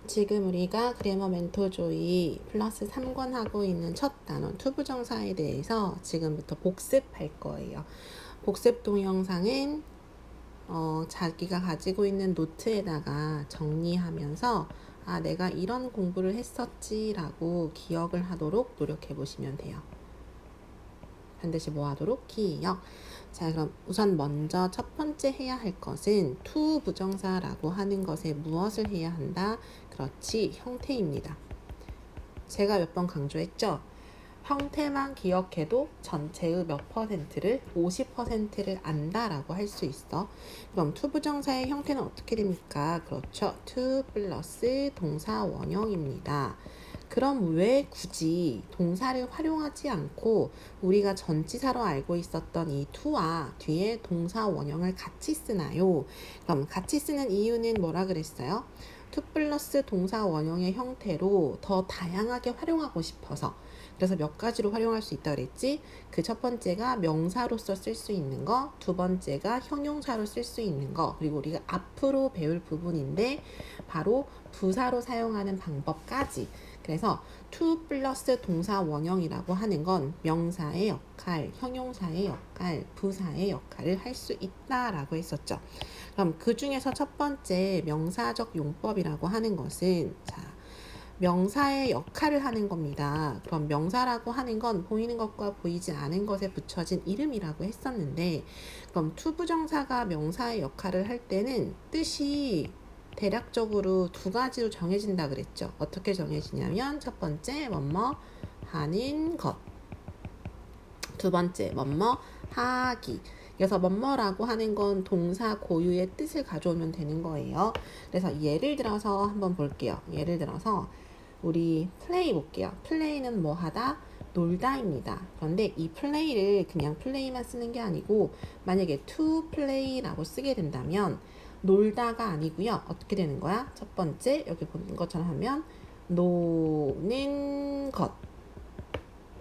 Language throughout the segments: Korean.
지금 우리가 그래머 멘토조이 플러스 3권 하고 있는 첫 단원 투부정사에 대해서 지금부터 복습할 거예요. 복습 동영상은 자기가 가지고 있는 노트에다가 정리하면서 내가 이런 공부를 했었지 라고 기억을 하도록 노력해 보시면 돼요. 반드시 뭐 하도록? 기억. 자, 그럼 우선 먼저 첫 번째 해야 할 것은 to 부정사라고 하는 것에 무엇을 해야 한다? 그렇지, 형태입니다. 제가 몇 번 강조했죠? 형태만 기억해도 전체의 몇 퍼센트를 50%를 안다라고 할 수 있어. 그럼 to 부정사의 형태는 어떻게 됩니까? 그렇죠. to 플러스 동사 원형입니다. 그럼 왜 굳이 동사를 활용하지 않고 우리가 전치사로 알고 있었던 이 to와 뒤에 동사 원형을 같이 쓰나요? 그럼 같이 쓰는 이유는 뭐라 그랬어요? to 플러스 동사 원형의 형태로 더 다양하게 활용하고 싶어서. 그래서 몇 가지로 활용할 수 있다 그랬지? 그 첫 번째가 명사로서 쓸 수 있는 거, 두 번째가 형용사로 쓸 수 있는 거, 그리고 우리가 앞으로 배울 부분인데 바로 부사로 사용하는 방법까지. 그래서 to 플러스 동사 원형이라고 하는 건 명사의 역할, 형용사의 역할, 부사의 역할을 할 수 있다라고 했었죠. 그럼 그 중에서 첫 번째 명사적 용법이라고 하는 것은 명사의 역할을 하는 겁니다. 그럼 명사라고 하는 건 보이는 것과 보이지 않은 것에 붙여진 이름이라고 했었는데, 그럼 투부정사가 명사의 역할을 할 때는 뜻이 대략적으로 두 가지로 정해진다 그랬죠. 어떻게 정해지냐면 첫 번째 뭐뭐 하는 것, 두 번째 뭐뭐 하기. 그래서 뭐뭐라고 하는 건 동사 고유의 뜻을 가져오면 되는 거예요. 그래서 예를 들어서 한번 볼게요. 예를 들어서 우리 플레이 볼게요. 플레이는 뭐 하다? 놀다입니다. 그런데 이 플레이를 그냥 플레이만 쓰는 게 아니고 만약에 to play라고 쓰게 된다면 놀다가 아니고요. 어떻게 되는 거야? 첫 번째 여기 보는 것처럼 하면 노는 것.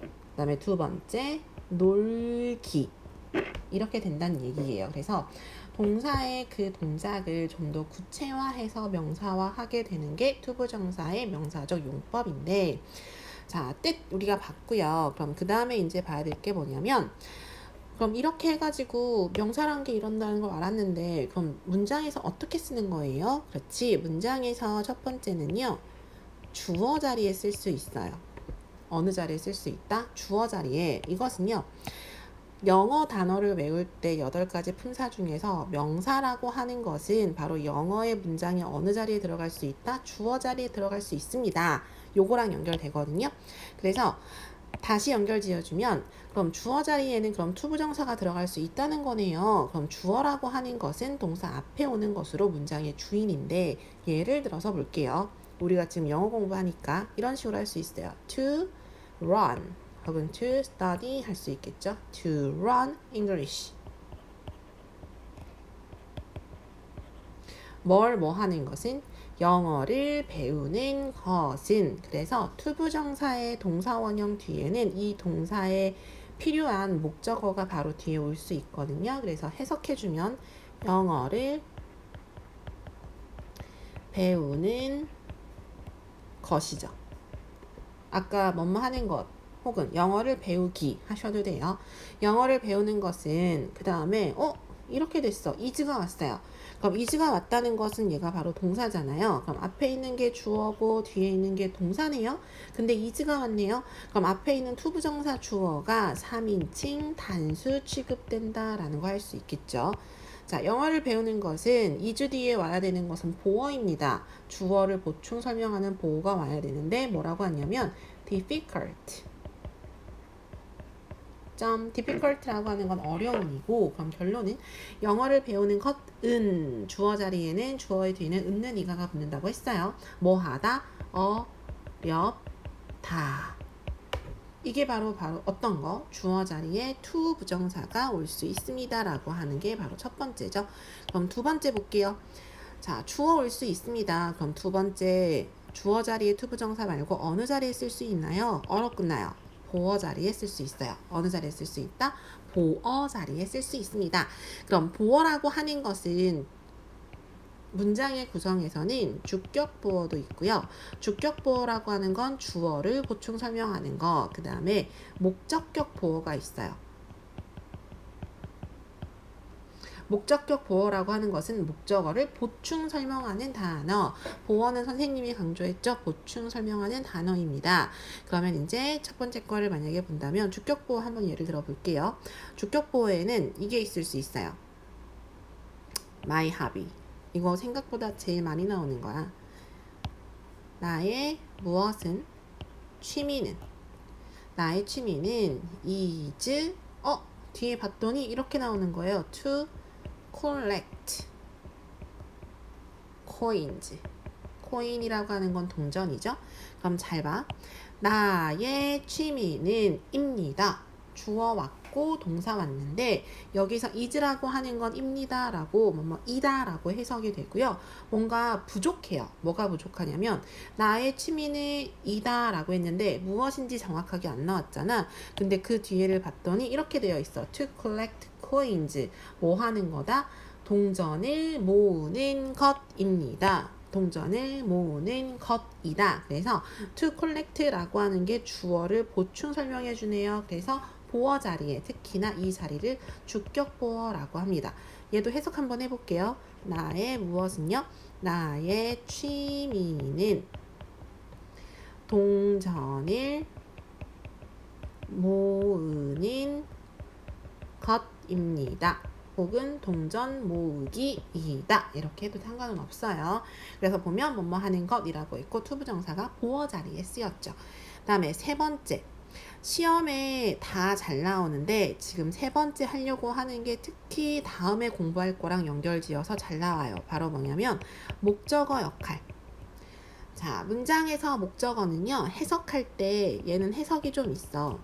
그 다음에 두 번째 놀기. 이렇게 된다는 얘기예요. 그래서 동사의 그 동작을 좀 더 구체화해서 명사화하게 되는 게 투부정사의 명사적 용법인데, 자, 뜻 우리가 봤고요. 그럼 그 다음에 이제 봐야 될 게 뭐냐면, 그럼 이렇게 해가지고 명사란 게 이런다는 걸 알았는데, 그럼 문장에서 어떻게 쓰는 거예요? 그렇지. 문장에서 첫 번째는요, 주어 자리에 쓸 수 있어요. 어느 자리에 쓸 수 있다? 주어 자리에. 이것은요, 영어 단어를 외울 때 8가지 품사 중에서 명사라고 하는 것은 바로 영어의 문장이 어느 자리에 들어갈 수 있다? 주어 자리에 들어갈 수 있습니다. 요거랑 연결되거든요. 그래서 다시 연결 지어주면 그럼 주어 자리에는 그럼 투부정사가 들어갈 수 있다는 거네요. 그럼 주어라고 하는 것은 동사 앞에 오는 것으로 문장의 주인인데, 예를 들어서 볼게요. 우리가 지금 영어 공부하니까 이런 식으로 할 수 있어요. To run 혹은 to study 할 수 있겠죠. To run English. 뭐 하는 것은 영어를 배우는 것은. 그래서 투부정사의 동사원형 뒤에는 이 동사에 필요한 목적어가 바로 뒤에 올 수 있거든요. 그래서 해석해주면 영어를 배우는 것이죠. 아까 뭐뭐 하는 것 혹은 영어를 배우기 하셔도 돼요. 영어를 배우는 것은 그 다음에 이렇게 됐어. is가 왔어요. 그럼 is가 왔다는 것은 얘가 바로 동사잖아요. 그럼 앞에 있는 게 주어고 뒤에 있는 게 동사네요. 근데 is가 왔네요. 그럼 앞에 있는 투부정사 주어가 3인칭 단수 취급된다라는 거 할 수 있겠죠. 자, 영어를 배우는 것은 2주 뒤에 와야 되는 것은 보어입니다. 주어를 보충 설명하는 보어가 와야 되는데 뭐라고 하냐면 difficult. difficult라고 하는 건 어려움이고, 그럼 결론은 영어를 배우는 것은 주어 자리에는 주어의 뒤에는 은는 이가가 붙는다고 했어요. 뭐 하다? 어렵다. 이게 바로 어떤 거? 주어 자리에 to 부정사가 올 수 있습니다 라고 하는 게 바로 첫 번째죠. 그럼 두 번째 볼게요. 자, 주어 올 수 있습니다. 그럼 두 번째 주어 자리에 to 부정사 말고 어느 자리에 쓸 수 있나요? 어로 끝나요. 보어 자리에 쓸 수 있어요. 어느 자리에 쓸 수 있다? 보어 자리에 쓸 수 있습니다. 그럼 보어라고 하는 것은 문장의 구성에서는 주격 보어도 있고요. 주격 보어라고 하는 건 주어를 보충 설명하는 거, 그 다음에 목적격 보어가 있어요. 목적격 보어라고 하는 것은 목적어를 보충 설명하는 단어. 보어는 선생님이 강조했죠. 보충 설명하는 단어입니다. 그러면 이제 첫 번째 거를 만약에 본다면 주격 보어 한번 예를 들어 볼게요. 주격 보어에는 이게 있을 수 있어요. My hobby. 이거 생각보다 제일 많이 나오는 거야. 나의 무엇은, 취미는. 나의 취미는 is, 뒤에 봤더니 이렇게 나오는 거예요. To collect coins. 코인이라고 하는 건 동전이죠. 그럼 잘 봐. 나의 취미는 입니다. 주어 왔고 동사 왔는데 여기서 is라고 하는 건 입니다 라고 이다 라고 해석이 되고요. 뭔가 부족해요. 뭐가 부족하냐면 나의 취미는 이다 라고 했는데 무엇인지 정확하게 안 나왔잖아. 근데 그 뒤에를 봤더니 이렇게 되어 있어. To collect coins. 뭐 하는 거다? 동전을 모으는 것입니다. 동전을 모으는 것이다. 그래서 to collect라고 하는 게 주어를 보충 설명해 주네요. 그래서 보어 자리에, 특히나 이 자리를 주격 보어라고 합니다. 얘도 해석 한번 해볼게요. 나의 무엇은요? 나의 취미는 동전을 모으는 것입니다. 혹은 동전 모으기이다. 이렇게 해도 상관은 없어요. 그래서 보면 뭐뭐 하는 것이라고 있고 투부정사가 보어 자리에 쓰였죠. 그 다음에 세 번째. 시험에 다 잘 나오는데 지금 세 번째 하려고 하는 게 특히 다음에 공부할 거랑 연결지어서 잘 나와요. 바로 뭐냐면 목적어 역할. 자, 문장에서 목적어는요. 해석할 때 얘는 해석이 좀 있어.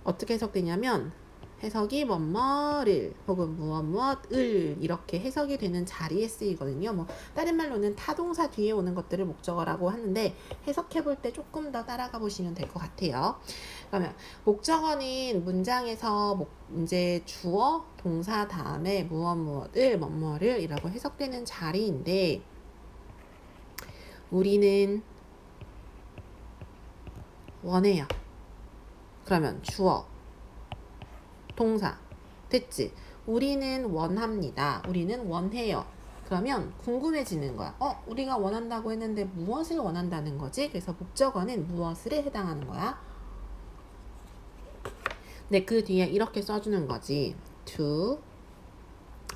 어떻게 해석되냐면 해석이 뭐뭐를 혹은 무엇을 이렇게 해석이 되는 자리에 쓰이거든요. 뭐 다른 말로는 타동사 뒤에 오는 것들을 목적어라고 하는데 해석해 볼 때 조금 더 따라가 보시면 될 것 같아요. 그러면 목적어는 문장에서 이제 주어, 동사 다음에 무엇을 뭐뭐를 이라고 해석되는 자리인데 우리는 원해요. 그러면 주어, 동사 됐지? 우리는 원합니다. 우리는 원해요. 그러면 궁금해지는 거야. 우리가 원한다고 했는데 무엇을 원한다는 거지? 그래서 목적어는 무엇을에 해당하는 거야. 네, 그 뒤에 이렇게 써주는 거지. to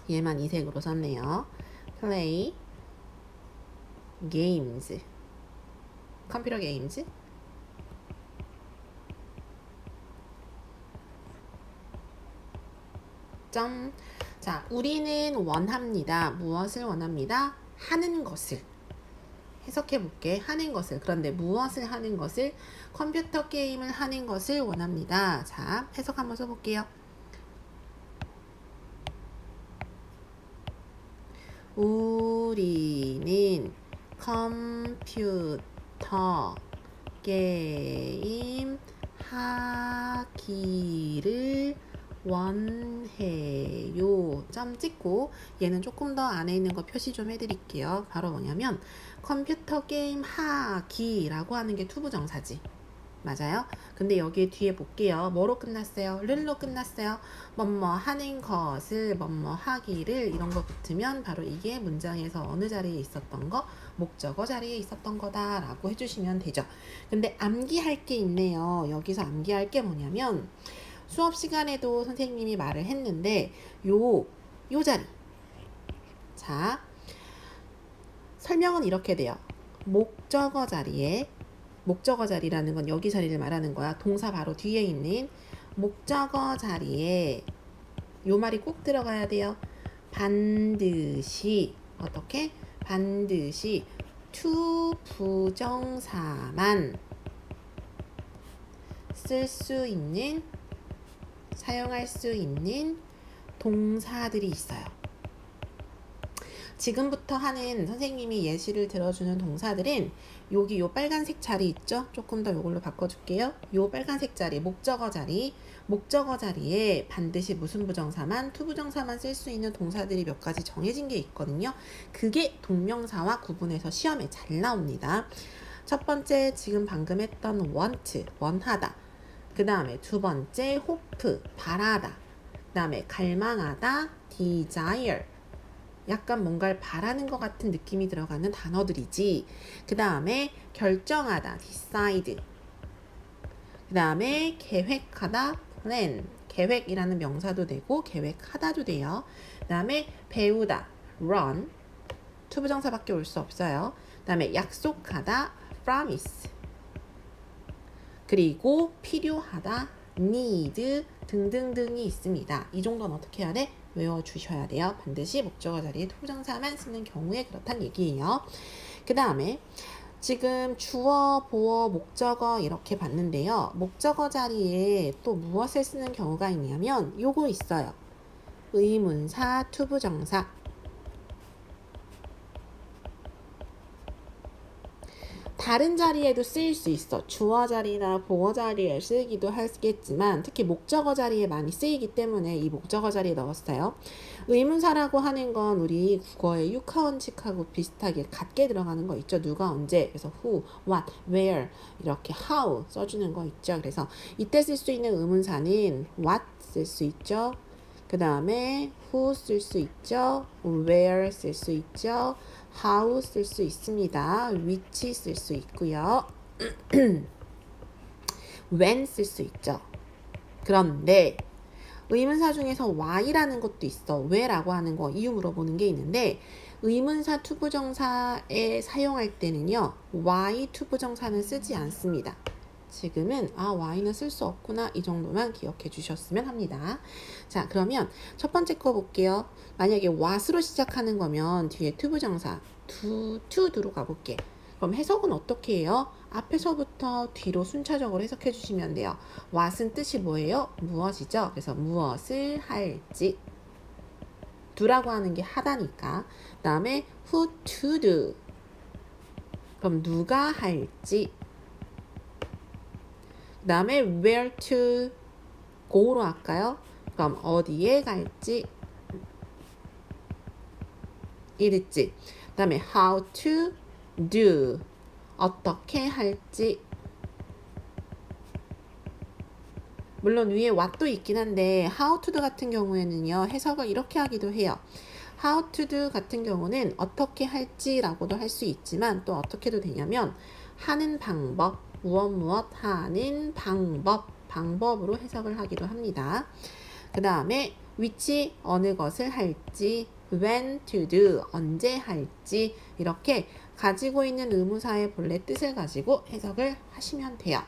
얘만 이 색으로 썼네요. play games 컴퓨터 게임즈 점. 자, 우리는 원합니다. 무엇을 원합니다? 하는 것을. 해석해 볼게. 하는 것을. 그런데 무엇을 하는 것을? 컴퓨터 게임을 하는 것을 원합니다. 자, 해석 한번 써볼게요. 우리는 컴퓨터 게임 하기를 원해요. 점 찍고 얘는 조금 더 안에 있는 거 표시 좀 해드릴게요. 바로 뭐냐면 컴퓨터 게임 하기라고 하는 게 투부정사지. 맞아요? 근데 여기 뒤에 볼게요. 뭐로 끝났어요? 를로 끝났어요. 뭐뭐 하는 것을 뭐뭐 하기를 이런 거 붙으면 바로 이게 문장에서 어느 자리에 있었던 거? 목적어 자리에 있었던 거다 라고 해주시면 되죠. 근데 암기할 게 있네요. 여기서 암기할 게 뭐냐면 수업 시간에도 선생님이 말을 했는데 요 자리. 자, 설명은 이렇게 돼요. 목적어 자리에, 목적어 자리라는 건 여기 자리를 말하는 거야. 동사 바로 뒤에 있는 목적어 자리에 요 말이 꼭 들어가야 돼요. 반드시 어떻게? 반드시 to 부정사만 쓸 수 있는, 사용할 수 있는 동사들이 있어요. 지금부터 하는 선생님이 예시를 들어주는 동사들은 여기 요 빨간색 자리 있죠? 조금 더 요걸로 바꿔줄게요. 요 빨간색 자리, 목적어 자리, 목적어 자리에 반드시 무슨 부정사만, 투부정사만 쓸 수 있는 동사들이 몇 가지 정해진 게 있거든요. 그게 동명사와 구분해서 시험에 잘 나옵니다. 첫 번째 지금 방금 했던 want, 원하다. 그 다음에 두 번째 hope, 바라다. 그 다음에 갈망하다, desire. 약간 뭔가를 바라는 것 같은 느낌이 들어가는 단어들이지. 그 다음에 결정하다, decide. 그 다음에 계획하다, plan. 계획이라는 명사도 되고 계획하다도 돼요. 그 다음에 배우다, run. 투부정사밖에 올 수 없어요. 그 다음에 약속하다, promise. 그리고 필요하다, need 등등등이 있습니다. 이 정도는 어떻게 해야 돼? 외워주셔야 돼요. 반드시 목적어 자리에 투부정사만 쓰는 경우에 그렇단 얘기예요. 그 다음에 지금 주어, 보어, 목적어 이렇게 봤는데요. 목적어 자리에 또 무엇을 쓰는 경우가 있냐면 요거 있어요. 의문사, 투부정사. 다른 자리에도 쓰일 수 있어. 주어 자리나 보어 자리에 쓰기도 하겠지만 특히 목적어 자리에 많이 쓰이기 때문에 이 목적어 자리에 넣었어요. 의문사라고 하는 건 우리 국어의 육하원칙하고 비슷하게 같게 들어가는 거 있죠. 누가 언제, 그래서 who, what, where 이렇게 how 써주는 거 있죠. 그래서 이때 쓸 수 있는 의문사는 what 쓸 수 있죠. 그 다음에 who 쓸 수 있죠. where 쓸 수 있죠. how 쓸 수 있습니다. which 쓸 수 있고요. when 쓸 수 있죠. 그런데 의문사 중에서 why라는 것도 있어. 왜라고 하는 거 이유 물어보는 게 있는데 의문사 투부정사에 사용할 때는요. why 투부정사는 쓰지 않습니다. 지금은 y는 쓸 수 없구나 이 정도만 기억해 주셨으면 합니다. 자, 그러면 첫 번째 거 볼게요. 만약에 what으로 시작하는 거면 뒤에 투부정사 to로 가볼게. 그럼 해석은 어떻게 해요? 앞에서부터 뒤로 순차적으로 해석해 주시면 돼요. what은 뜻이 뭐예요? 무엇이죠? 그래서 무엇을 할지. do라고 하는 게 하다니까. 그 다음에 who to do. 그럼 누가 할지. 그 다음에 where to go로 할까요? 그럼 어디에 갈지 이랬지. 그 다음에 how to do 어떻게 할지. 물론 위에 what도 있긴 한데 how to do 같은 경우에는요 해석을 이렇게 하기도 해요. how to do 같은 경우는 어떻게 할지라고도 할 수 있지만 또 어떻게도 되냐면 하는 방법, 무엇 하는 방법으로 해석을 하기도 합니다. 그 다음에 which 어느 것을 할지, when to do 언제 할지 이렇게 가지고 있는 의무사의 본래 뜻을 가지고 해석을 하시면 돼요.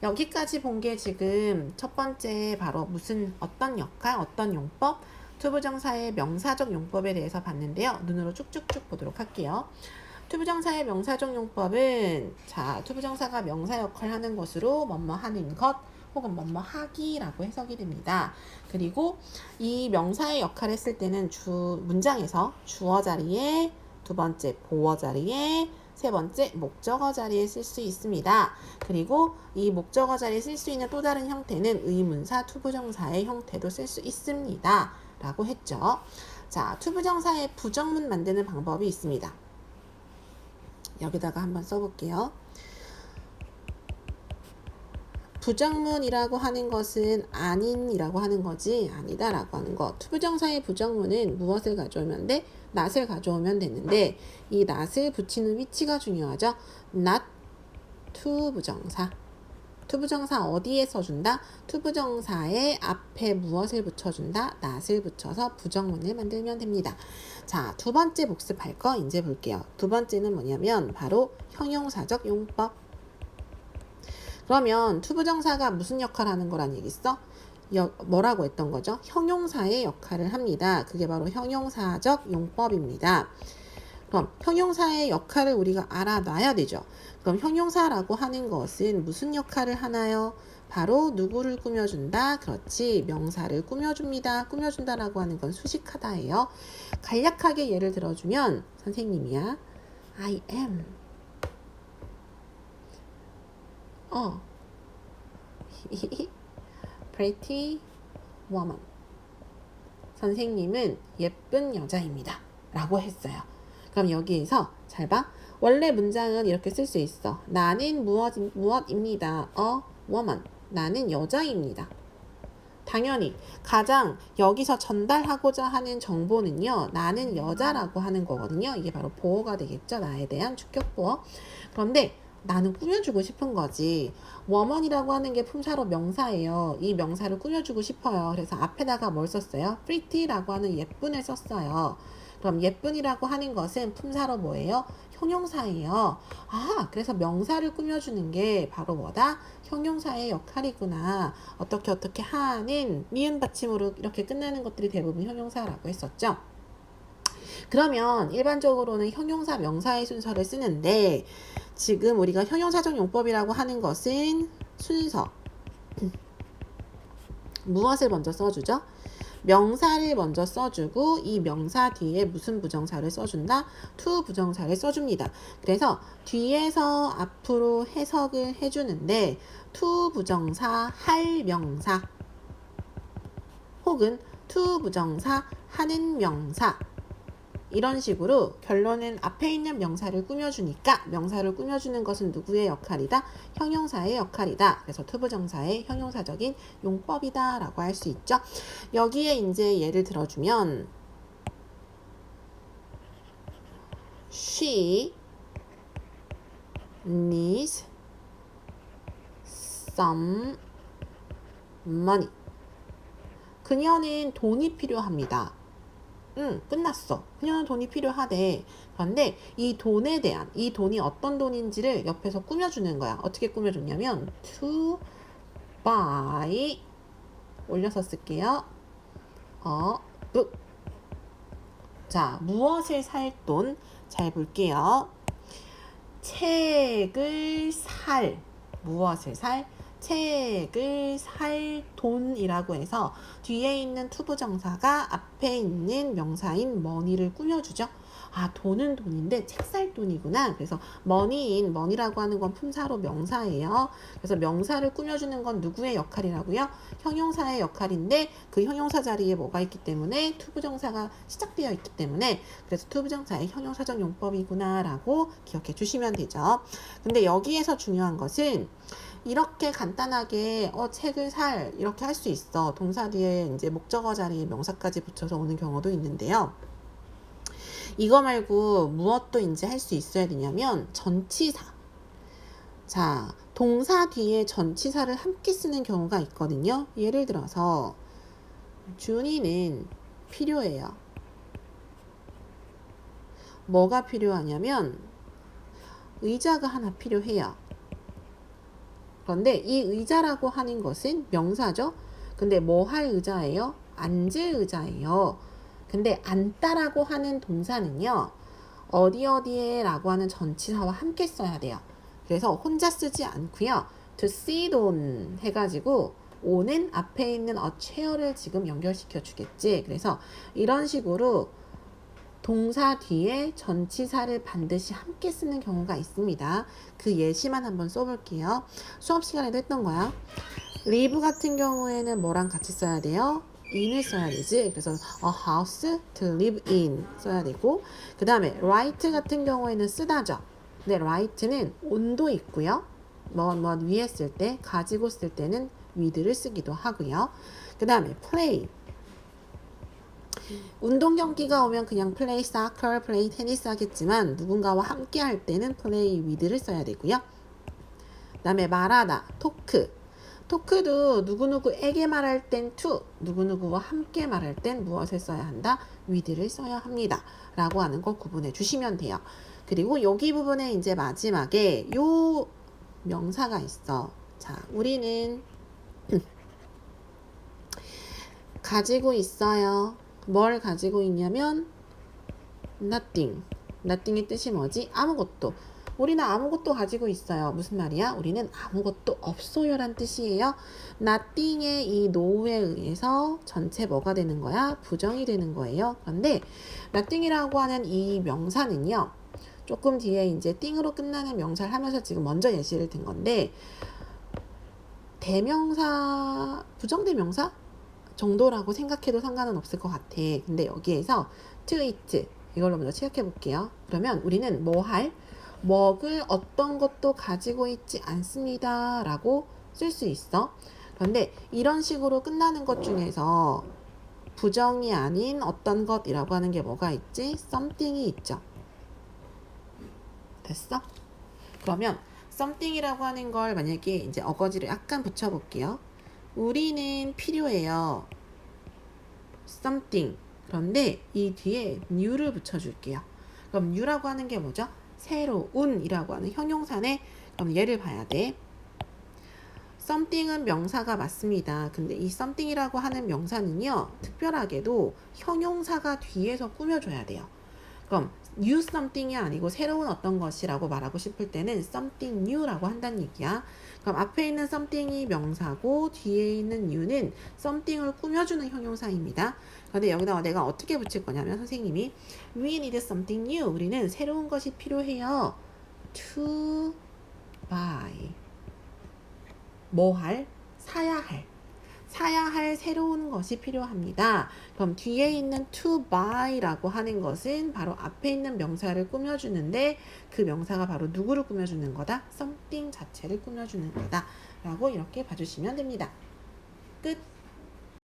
여기까지 본 게 지금 첫 번째 바로 무슨 어떤 역할, 어떤 용법, 투부정사의 명사적 용법에 대해서 봤는데요. 눈으로 쭉쭉쭉 보도록 할게요. 투부정사의 명사적 용법은 자, 투부정사가 명사 역할을 하는 것으로 뭐뭐 하는 것 혹은 뭐뭐 하기라고 해석이 됩니다. 그리고 이 명사의 역할을 했을 때는 문장에서 주어 자리에 두 번째 보어 자리에 세 번째 목적어 자리에 쓸 수 있습니다. 그리고 이 목적어 자리에 쓸 수 있는 또 다른 형태는 의문사, 투부정사의 형태도 쓸 수 있습니다. 라고 했죠. 자, 투부정사의 부정문 만드는 방법이 있습니다. 여기다가 한번 써볼게요. 부정문이라고 하는 것은 아닌이라고 하는 거지 아니다라고 하는 거. 투부정사의 부정문은 무엇을 가져오면 돼? not을 가져오면 되는데 이 not을 붙이는 위치가 중요하죠. not 투부정사. 투부정사 어디에 써준다? 투부정사의 앞에 무엇을 붙여준다? not을 붙여서 부정문을 만들면 됩니다. 자, 두 번째 복습할 거 이제 볼게요. 두 번째는 뭐냐면 바로 형용사적 용법. 그러면 투부정사가 무슨 역할을 하는 거란 얘기 있어? 뭐라고 했던 거죠? 형용사의 역할을 합니다. 그게 바로 형용사적 용법입니다. 그럼 형용사의 역할을 우리가 알아놔야 되죠. 그럼 형용사라고 하는 것은 무슨 역할을 하나요? 바로 누구를 꾸며준다? 그렇지. 명사를 꾸며줍니다. 꾸며준다라고 하는 건 수식하다예요. 간략하게 예를 들어주면 선생님이야. I am. pretty woman. 선생님은 예쁜 여자입니다. 라고 했어요. 그럼 여기에서 잘 봐. 원래 문장은 이렇게 쓸 수 있어. 나는 무엇입니다. A woman. 나는 여자입니다. 당연히 가장 여기서 전달하고자 하는 정보는요. 나는 여자라고 하는 거거든요. 이게 바로 보어가 되겠죠. 나에 대한 주격 보어. 그런데 나는 꾸며주고 싶은 거지. woman이라고 하는 게 품사로 명사예요. 이 명사를 꾸며주고 싶어요. 그래서 앞에다가 뭘 썼어요? pretty라고 하는 예쁜을 썼어요. 그럼 예쁜이라고 하는 것은 품사로 뭐예요? 형용사예요. 아, 그래서 명사를 꾸며주는 게 바로 뭐다? 형용사의 역할이구나. 어떻게 하는 미음 받침으로 이렇게 끝나는 것들이 대부분 형용사라고 했었죠. 그러면 일반적으로는 형용사 명사의 순서를 쓰는데 지금 우리가 형용사적 용법이라고 하는 것은 순서 무엇을 먼저 써주죠? 명사를 먼저 써주고 이 명사 뒤에 무슨 부정사를 써준다? to 부정사를 써줍니다. 그래서 뒤에서 앞으로 해석을 해주는데 to 부정사 할 명사 혹은 to 부정사 하는 명사 이런 식으로 결론은 앞에 있는 명사를 꾸며주니까 명사를 꾸며주는 것은 누구의 역할이다? 형용사의 역할이다. 그래서 투부정사의 형용사적인 용법이다 라고 할 수 있죠. 여기에 이제 예를 들어주면 She needs some money. 그녀는 돈이 필요합니다. 끝났어. 그녀는 돈이 필요하대. 그런데 이 돈에 대한, 이 돈이 어떤 돈인지를 옆에서 꾸며주는 거야. 어떻게 꾸며줬냐면 to buy 올려서 쓸게요. book. 자, 무엇을 살 돈? 잘 볼게요. 책을 살. 무엇을 살? 책을 살 돈이라고 해서 뒤에 있는 투부정사가 앞에 있는 명사인 money를 꾸며주죠. 아, 돈은 돈인데 책 살 돈이구나. 그래서 money라고 하는 건 품사로 명사예요. 그래서 명사를 꾸며주는 건 누구의 역할이라고요? 형용사의 역할인데 그 형용사 자리에 뭐가 있기 때문에 투부정사가 시작되어 있기 때문에 그래서 투부정사의 형용사적 용법이구나 라고 기억해 주시면 되죠. 근데 여기에서 중요한 것은 이렇게 간단하게 책을 살 이렇게 할 수 있어. 동사 뒤에 이제 목적어 자리에 명사까지 붙여서 오는 경우도 있는데요. 이거 말고 무엇도 이제 할 수 있어야 되냐면 전치사. 자, 동사 뒤에 전치사를 함께 쓰는 경우가 있거든요. 예를 들어서 준이는 필요해요. 뭐가 필요하냐면 의자가 하나 필요해요. 그런데 이 의자라고 하는 것은 명사죠. 근데 뭐 할 의자예요? 앉을 의자예요. 근데 앉다라고 하는 동사는요. 어디에 라고 하는 전치사와 함께 써야 돼요. 그래서 혼자 쓰지 않고요. to sit on 해가지고 on은 앞에 있는 a chair를 지금 연결시켜 주겠지. 그래서 이런 식으로 동사 뒤에 전치사를 반드시 함께 쓰는 경우가 있습니다. 그 예시만 한번 써볼게요. 수업 시간에도 했던 거야. live 같은 경우에는 뭐랑 같이 써야 돼요? in을 써야 되지. 그래서 a house to live in 써야 되고 그 다음에 write 같은 경우에는 쓰다죠. 근데 write는 on도 있고요. 뭐 위에 쓸 때, 가지고 쓸 때는 with를 쓰기도 하고요. 그 다음에 play 운동 경기가 오면 그냥 play soccer, play tennis 하겠지만 누군가와 함께 할 때는 play with를 써야 되고요. 그 다음에 말하다, 토크도 누구누구에게 말할 땐 to, 누구누구와 함께 말할 땐 무엇을 써야 한다? with를 써야 합니다. 라고 하는 거 구분해 주시면 돼요. 그리고 여기 부분에 이제 마지막에 요 명사가 있어. 자, 우리는 가지고 있어요. 뭘 가지고 있냐면 nothing. nothing의 뜻이 뭐지? 아무것도. 우리는 아무것도 가지고 있어요. 무슨 말이야? 우리는 아무것도 없어요 란 뜻이에요. nothing의 이 no에 의해서 전체 뭐가 되는 거야? 부정이 되는 거예요. 그런데 nothing이라고 하는 이 명사는요. 조금 뒤에 이제 띵으로 끝나는 명사를 하면서 지금 먼저 예시를 든 건데 대명사, 부정대명사 정도라고 생각해도 상관은 없을 것 같아. 근데 여기에서 to eat 이걸로 먼저 시작해 볼게요. 그러면 우리는 뭐 할? 먹을 어떤 것도 가지고 있지 않습니다 라고 쓸 수 있어. 그런데 이런 식으로 끝나는 것 중에서 부정이 아닌 어떤 것이라고 하는 게 뭐가 있지? something이 있죠. 됐어? 그러면 something이라고 하는 걸 만약에 이제 어거지를 약간 붙여볼게요. 우리는 필요해요. something. 그런데 이 뒤에 new를 붙여줄게요. 그럼 new라고 하는 게 뭐죠? 새로운이라고 하는 형용사네. 그럼 얘를 봐야 돼. something은 명사가 맞습니다. 근데 이 something이라고 하는 명사는요, 특별하게도 형용사가 뒤에서 꾸며줘야 돼요. 그럼 new something이 아니고 새로운 어떤 것이라고 말하고 싶을 때는 something new라고 한다는 얘기야. 그럼 앞에 있는 something이 명사고 뒤에 있는 new는 something을 꾸며주는 형용사입니다. 그런데 여기다가 내가 어떻게 붙일 거냐면 선생님이 we need something new. 우리는 새로운 것이 필요해요. to buy. 뭐 할? 사야 할. 사야 할 새로운 것이 필요합니다. 그럼 뒤에 있는 to buy라고 하는 것은 바로 앞에 있는 명사를 꾸며주는데 그 명사가 바로 누구를 꾸며주는 거다? something 자체를 꾸며주는 거다. 라고 이렇게 봐주시면 됩니다. 끝.